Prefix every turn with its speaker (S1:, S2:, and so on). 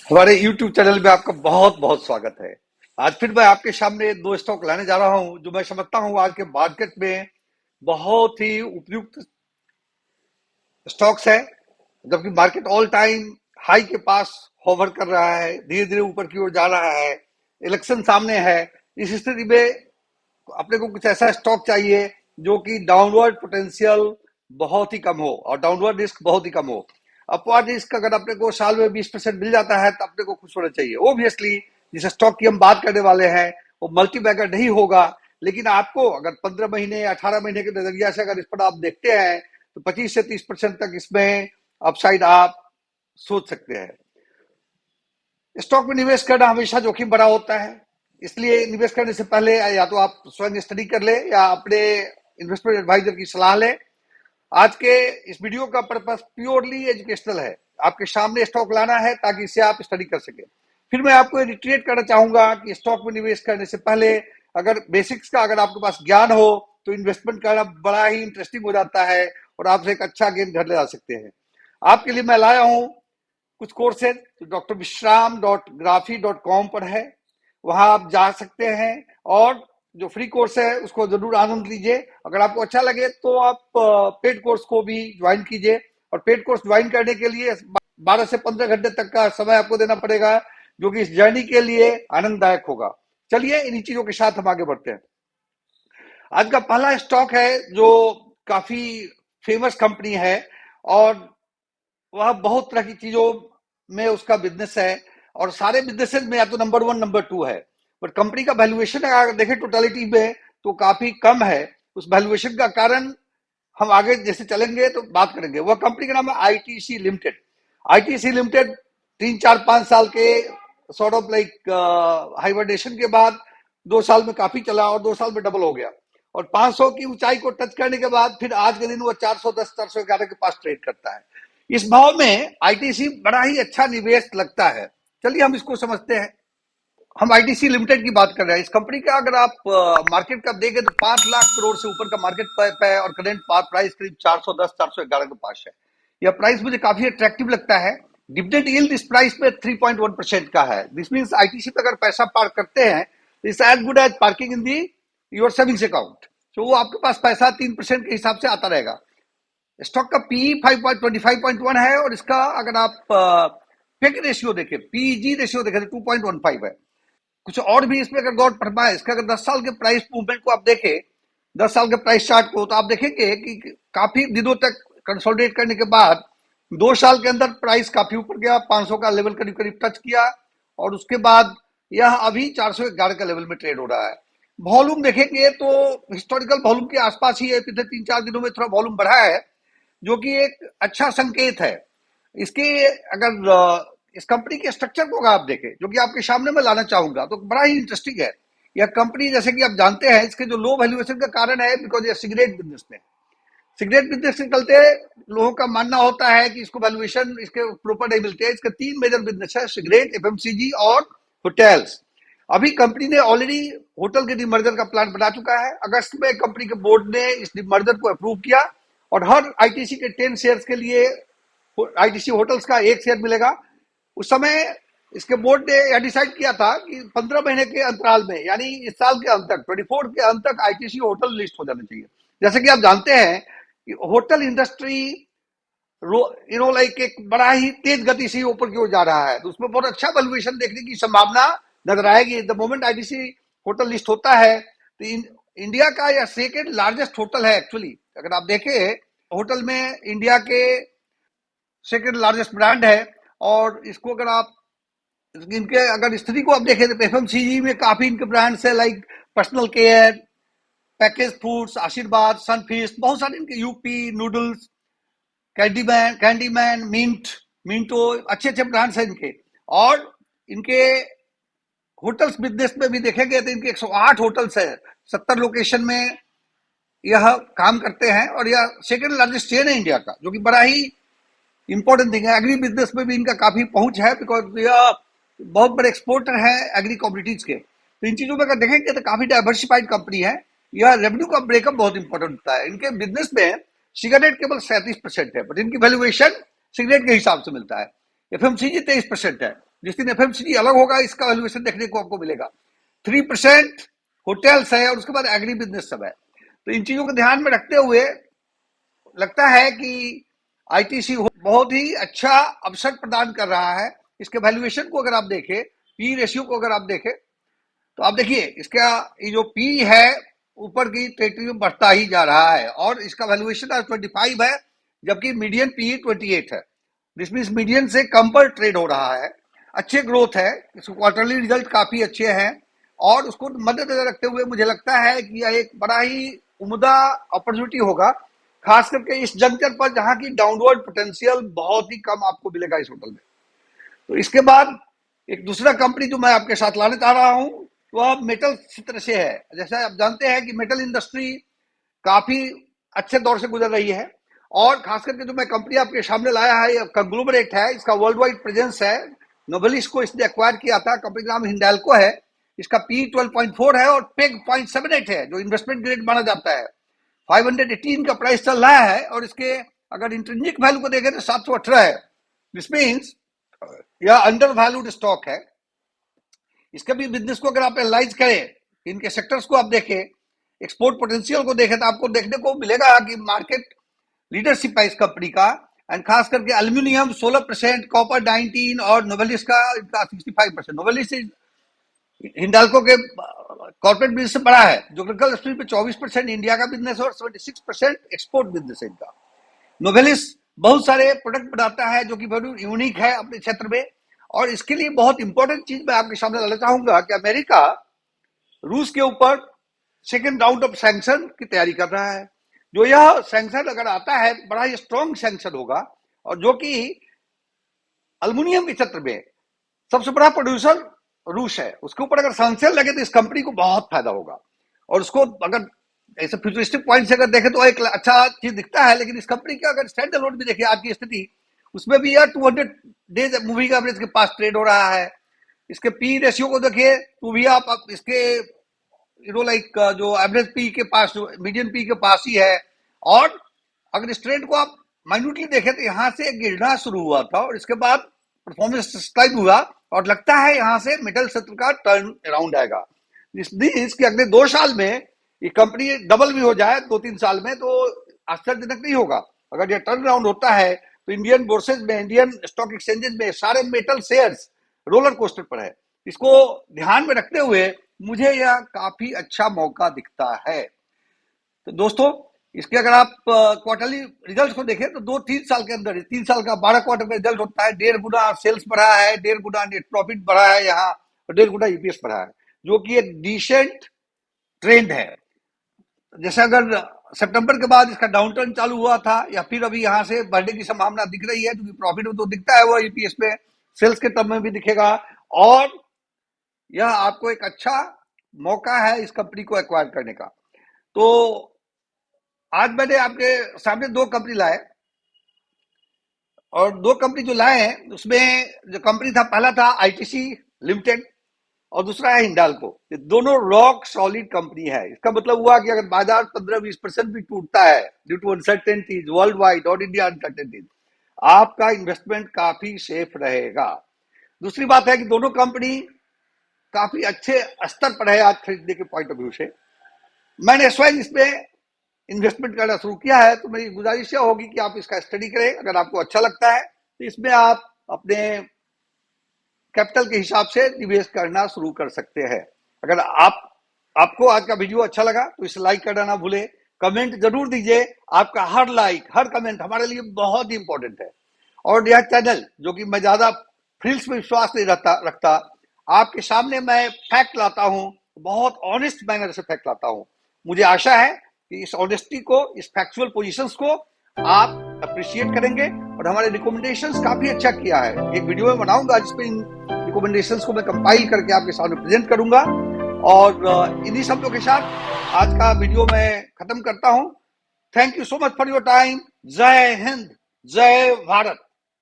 S1: हमारे YouTube channel में आपका बहुत बहुत स्वागत है। आज फिर मैं आपके सामने दो स्टॉक लाने जा रहा हूं जो मैं समझता हूं आज के मार्केट में बहुत ही उपयुक्त स्टॉक्स है। जबकि मार्केट ऑल टाइम हाई के पास होवर कर रहा है, धीरे धीरे ऊपर की ओर जा रहा है। इलेक्शन सामने है। इस स्थिति में अपने को कुछ ऐसा स्टॉक चाहिए जो कि डाउनवर्ड पोटेंशियल बहुत ही कम हो और डाउनवर्ड रिस्क बहुत ही कम हो। अपवार्ड रिस्क अगर अपने को साल में 20% मिल जाता है तो अपने को खुश होना चाहिए। ओब्वियसली जिस स्टॉक की हम बात करने वाले हैं वो मल्टी बैगर नहीं होगा, लेकिन आपको अगर 15 महीने 18 महीने के नजरिया से अगर इस पर आप देखते हैं तो 25 से 30% तक इसमें अपसाइड आप सोच सकते हैं। स्टॉक में निवेश करना हमेशा जोखिम भरा होता है, इसलिए निवेश करने से पहले या तो आप स्वयं स्टडी कर ले या अपने इन्वेस्टमेंट एडवाइजर की सलाह ले। आज के इस वीडियो का पर्पस प्योरली एजुकेशनल है। आपके सामने स्टॉक लाना है ताकि इसे आप स्टडी कर सके। फिर मैं आपको रिट्रेट करना चाहूंगा कि स्टॉक में निवेश करने से पहले अगर बेसिक्स का अगर आपके पास ज्ञान हो तो इन्वेस्टमेंट करना बड़ा ही इंटरेस्टिंग हो जाता है और आप एक अच्छा गेन घर ले आ सकते हैं। आपके लिए मैं लाया हूं कुछ कोर्सेज जो drvishram.graphy.com पर है। वहां आप जा सकते हैं और जो फ्री कोर्स है उसको जरूर आनंद लीजिए। अगर आपको अच्छा लगे तो आप पेड कोर्स को भी ज्वाइन कीजिए और पेड कोर्स ज्वाइन करने के लिए 12 से 15 घंटे तक का समय आपको देना पड़ेगा, जो कि इस जर्नी के लिए आनंददायक होगा। चलिए इन्हीं चीजों के साथ हम आगे बढ़ते हैं। आज का पहला स्टॉक है जो काफी फेमस कंपनी है और वह बहुत तरह की चीजों में उसका बिजनेस है और सारे बिजनेसेस में या तो नंबर वन नंबर टू है। बट कंपनी का वैल्यूएशन अगर देखें टोटलिटी में तो काफी कम है। उस वैल्यूएशन का कारण हम आगे जैसे चलेंगे तो बात करेंगे। वह कंपनी का नाम है आईटीसी लिमिटेड। आईटीसी लिमिटेड 3 4 5 साल के सॉर्ट ऑफ लाइक हाइबरनेशन के बाद 2 साल में काफी चला और 2 साल में डबल हो गया और 500 की ऊंचाई को टच करने के बाद फिर आज के दिन वो 410 411 के पास ट्रेड करता है। इस भाव में आईटीसी बड़ा ही अच्छा निवेश लगता है। चलिए हम इसको समझते हैं। हम आईटीसी लिमिटेड की बात कर रहे हैं। इस कंपनी का अगर आप मार्केट कैप देखें तो 5 लाख करोड़ से ऊपर का मार्केट कैप है और करंट प्राइस करीब 410 411 के पास है। यह प्राइस मुझे काफी अट्रैक्टिव लगता है। डिविडेंड यील्ड इस प्राइस पे 3.1% का है। दिस मींस आईटीसी पे अगर पैसा पार्क करते हैं तो it's as good as parking in the your savings account. तो वो आपके पास पैसा 3% के हिसाब से आता रहेगा। स्टॉक का पी 5.25.1 है और इसका अगर आप पेग रेशियो देखें, पीजी रेशियो देखें तो 2.15 है। कुछ और भी इसमें अगर गौर फरमाए, इसका अगर 10 साल के प्राइस मूवमेंट को आप देखें, 10 साल के प्राइस चार्ट को, तो आप देखेंगे कि काफी दिनों तक कंसोलिडेट करने के बाद 2 साल के अंदर प्राइस काफी ऊपर गया, 500 का लेवल करीब करीब टच किया और उसके बाद यह अभी 411 का लेवल में ट्रेड हो रहा है। वॉल्यूम देखेंगे तो हिस्टोरिकल वॉल्यूम के आसपास ही है। पिछले 3 4 दिनों में थोड़ा वॉल्यूम बढ़ा है जो कि एक अच्छा संकेत है। इसके अगर इस कंपनी के स्ट्रक्चर को अगर आप देखें, जो कि आपके सामने मैं लाना चाहूंगा, तो बड़ा ही इंटरेस्टिंग है। यह कंपनी जैसे कि आप जानते हैं इसके जो लो वैल्यूएशन का कारण है बिकॉज ये सिगरेट बिजनेस में, सिगरेट बिजनेस के चलते लोगों का मानना होता है कि इसको वैल्यूएशन इसके प्रॉपर नहीं मिलते हैं। इसके 3 मेजर बिजनेस है, सिगरेट, एफएमसीजी और होटल्स। अभी कंपनी ने ऑलरेडी होटल के डिमर्जर का प्लान बना चुका है। अगस्त में कंपनी के बोर्ड ने इस डिमर्जर को अप्रूव किया और हर आईटीसी के 10 शेयर्स के लिए आईटीसी होटल्स का 1 शेयर मिलेगा। उस समय इसके बोर्ड ने यह डिसाइड किया था कि 15 महीने के अंतराल में, यानी इस साल के अंत तक, 24 के अंत तक आईटीसी होटल लिस्ट हो जाना चाहिए। जैसे कि आप जानते हैं कि होटल इंडस्ट्री लाइक एक बड़ा ही तेज गति से ऊपर की ओर जा रहा है, तो उसमें बहुत अच्छा वैल्यूएशन देखने की संभावना नजर आएगी। The moment ITC hotel list होता है तो इंडिया का यह सेकेंड लार्जेस्ट होटल है एक्चुअली। अगर आप देखें होटल में इंडिया के सेकेंड लार्जेस्ट ब्रांड है और इसको अगर आप इनके अगर स्थिति को आप देखें तो एफएमसीजी में काफी इनके ब्रांड्स है like personal care, package foods, आशीर्वाद, सनफीस्ट, बहुत सारे इनके यूपी नूडल्स, कैंडीमैन, मिंटो, अच्छे अच्छे ब्रांड्स हैं इनके। और इनके होटल्स बिजनेस में भी देखेंगे तो इनके 108 होटल्स है, 70 लोकेशन में यह काम करते हैं और यह सेकेंड लार्जेस्ट चेन है इंडिया का, जो कि बड़ा ही इंपॉर्टेंट थिंग है। एग्री बिजनेस में भी इनका काफी पहुंच है बिकॉज यह बहुत बड़े एक्सपोर्टर है एग्री कॉमोडिटीज के। तो इन चीजों में अगर देखेंगे तो काफी डाइवर्सिफाइड कंपनी है। यह रेवेन्यू का ब्रेकअप बहुत इंपॉर्टेंट होता है। इनके बिजनेस में सिगरेट केवल 37% है, बट इनकी वैल्यूएशन सिगरेट के हिसाब से मिलता है। एफएमसीजी 23% है। जिस दिन एफएमसीजी अलग होगा इसका वैल्यूएशन देखने को आपको मिलेगा। 3% होटल्स है और उसके बाद एग्री बिजनेस सब है। तो इन चीजों को ध्यान में रखते हुए लगता है कि आईटीसी बहुत ही अच्छा अवसर प्रदान कर रहा है। इसके वैल्यूएशन को अगर आप देखें, पी रेशियो को अगर आप देखें, तो आप देखिए इसका ये जो पी है ऊपर की टेरिटरी में बढ़ता ही जा रहा है और इसका वैल्यूएशन आज 25 है, जबकि मीडियन पी 28 है। दिस मीन्स मीडियन से कम पर ट्रेड हो रहा है। अच्छे ग्रोथ है, इसको क्वार्टरली रिजल्ट काफी अच्छे हैं और उसको मद्देनजर रखते हुए मुझे लगता है कि यह एक बड़ा ही उम्दा अपॉर्चुनिटी होगा, खास करके इस जंक्शन पर जहां की डाउनवर्ड पोटेंशियल बहुत ही कम आपको मिलेगा इस होटल में। तो इसके बाद एक दूसरा कंपनी जो मैं आपके साथ लाने चाह रहा हूं वह मेटल क्षेत्र से है। जैसा आप जानते हैं कि मेटल इंडस्ट्री काफी अच्छे दौर से गुजर रही है और खास करके जो मैं कंपनी आपके सामने लाया है यह कंग्लोमरेट है, इसका वर्ल्ड वाइड प्रेजेंस है। नोवेलिस को इसने एक्वायर किया था, कंपनी का नाम हिंडाल्को है। इसका पी 12.4 है और पेग 0.78 है जो इन्वेस्टमेंट ग्रेड माना जाता है। 518 का प्राइस चल रहा है और इसके अगर इंट्रिंसिक वैल्यू को देखें तो 718 है। दिस मीन्स यह अंडर वैल्यूड स्टॉक है। इसके भी बिजनेस को अगर आप एनालाइज करें, इनके सेक्टर्स को आप देखें, एक्सपोर्ट पोटेंशियल को देखें, तो आपको देखने को मिलेगा कि मार्केट लीडरशिप है इस कंपनी का। एंड खास करके एल्यूमिनियम 16%, कॉपर 19 और नोवेलिस का 65%। नोवेलिस हिंडाल्को के कॉर्पोरेट बिजनेस से बड़ा है। ज्योग्राफिकल स्प्लिट पे 24% इंडिया का बिजनेस है और 76% एक्सपोर्ट बिजनेस है इनका। नोवेलिस बहुत सारे प्रोडक्ट बनाता है जो कि बहुत यूनिक है अपने क्षेत्र में और इसके लिए बहुत इंपॉर्टेंट चीज मैं आपके सामने लाना चाहूंगा कि अमेरिका रूस के ऊपर सेकेंड राउंड ऑफ सैंक्शन की तैयारी कर रहा है। जो यह सैंक्शन अगर आता है बड़ा ही स्ट्रॉन्ग सैंक्शन होगा और जो कि अल्युमिनियम के क्षेत्र में सबसे बड़ा प्रोड्यूसर रूस है, उसके ऊपर अगर सैंक्शन लगे तो इस कंपनी को बहुत फायदा होगा। और उसको अगर ऐसे फ्यूचरिस्टिक पॉइंट से अगर देखें तो एक अच्छा चीज दिखता है, लेकिन इस कंपनी का अगर स्टैंड अलोन भी देखें आज की स्थिति, उसमें भी यार 200 डेज मूविंग एवरेज के पास ट्रेड हो रहा है। इसके पी रेशियो को देखिए तो भी आप इसके लाइक जो एवरेज पी के पास, जो मीडियन पी के पास ही है। और अगर इस ट्रेंड को आप माइन्यूटली देखें तो यहाँ से गिरना शुरू हुआ था और इसके बाद परफॉर्मेंस स्ट्राइक हुआ और लगता है यहाँ से मिडल क्षेत्र का टर्न अराउंड आएगा। इसके अगले 2 साल में ये कंपनी डबल भी हो जाए 2-3 साल में तो आश्चर्यजनक नहीं होगा। अगर ये टर्न अराउंड होता है तो इंडियन बोर्सेज में, इंडियन स्टॉक एक्सचेंजेस में सारे मेटल शेयर्स रोलर कोस्टर पर है। इसको ध्यान में रखते हुए मुझे यह काफी अच्छा मौका दिखता है। तो दोस्तों इसके अगर आप क्वार्टरली रिजल्ट को देखें तो 2-3 साल के अंदर, 3 साल का 12 क्वार्टर का रिजल्ट होता है। 1.5 गुना सेल्स बढ़ा है, 1.5 गुना नेट प्रॉफिट बढ़ा है यहाँ और 1.5 गुना ईपीएस बढ़ा है, जो कि एक डिसेंट ट्रेंड है। जैसे अगर सितंबर के बाद इसका डाउन टर्न चालू हुआ था या फिर अभी यहाँ से बढ़ने की संभावना दिख रही है, क्योंकि प्रॉफिट में तो दिखता है वो ईपीएस में, सेल्स के टर्म में भी दिखेगा और यह आपको एक अच्छा मौका है इस कंपनी को एक्वायर करने का। तो आज मैंने आपके सामने 2 कंपनी लाए और 2 कंपनी जो लाए हैं उसमें जो कंपनी था, पहला था आईटीसी लिमिटेड और दूसरा है हिंडाल्को। ये दोनों रॉक सॉलिड कंपनी है। इसका मतलब हुआ कि अगर बाजार 15-20% भी टूटता है due to uncertainties world wide और इंडिया अनसर्टेनिटीज, आपका इन्वेस्टमेंट काफी सेफ रहेगा। दूसरी बात है कि दोनों कंपनी काफी अच्छे स्तर पर है आज खरीदने के पॉइंट ऑफ व्यू से। मैंने स्वयं इसमें इन्वेस्टमेंट करना शुरू किया है, तो मेरी गुजारिश यह होगी कि आप इसका स्टडी करें। अगर आपको अच्छा लगता है तो इसमें आप अपने कैपिटल के हिसाब से निवेश करना शुरू कर सकते हैं। अगर आपको आज का वीडियो अच्छा लगा तो इसे लाइक करना ना भूलें, कमेंट जरूर दीजिए। आपका हर लाइक, हर कमेंट हमारे लिए बहुत ही इंपॉर्टेंट है। और यह चैनल जो कि मैं ज्यादा फ्रिल्स में विश्वास नहीं रखता, आपके सामने मैं फैक्ट लाता हूं, बहुत ऑनेस्ट मैनर से फैक्ट लाता हूं। मुझे आशा है कि इस ऑनेस्टी को, इस फैक्चुअल पोजीशंस को आप अप्रिशिएट करेंगे और हमारे रिकमेंडेशंस काफी अच्छा किया है। एक वीडियो में बनाऊंगा जिसमें इन रिकमेंडेशंस को मैं कंपाइल करके आपके सामने प्रेजेंट करूंगा। और इन्हीं शब्दों के साथ आज का वीडियो मैं खत्म करता हूं। Thank you so much for your time. जय हिंद, जय भारत।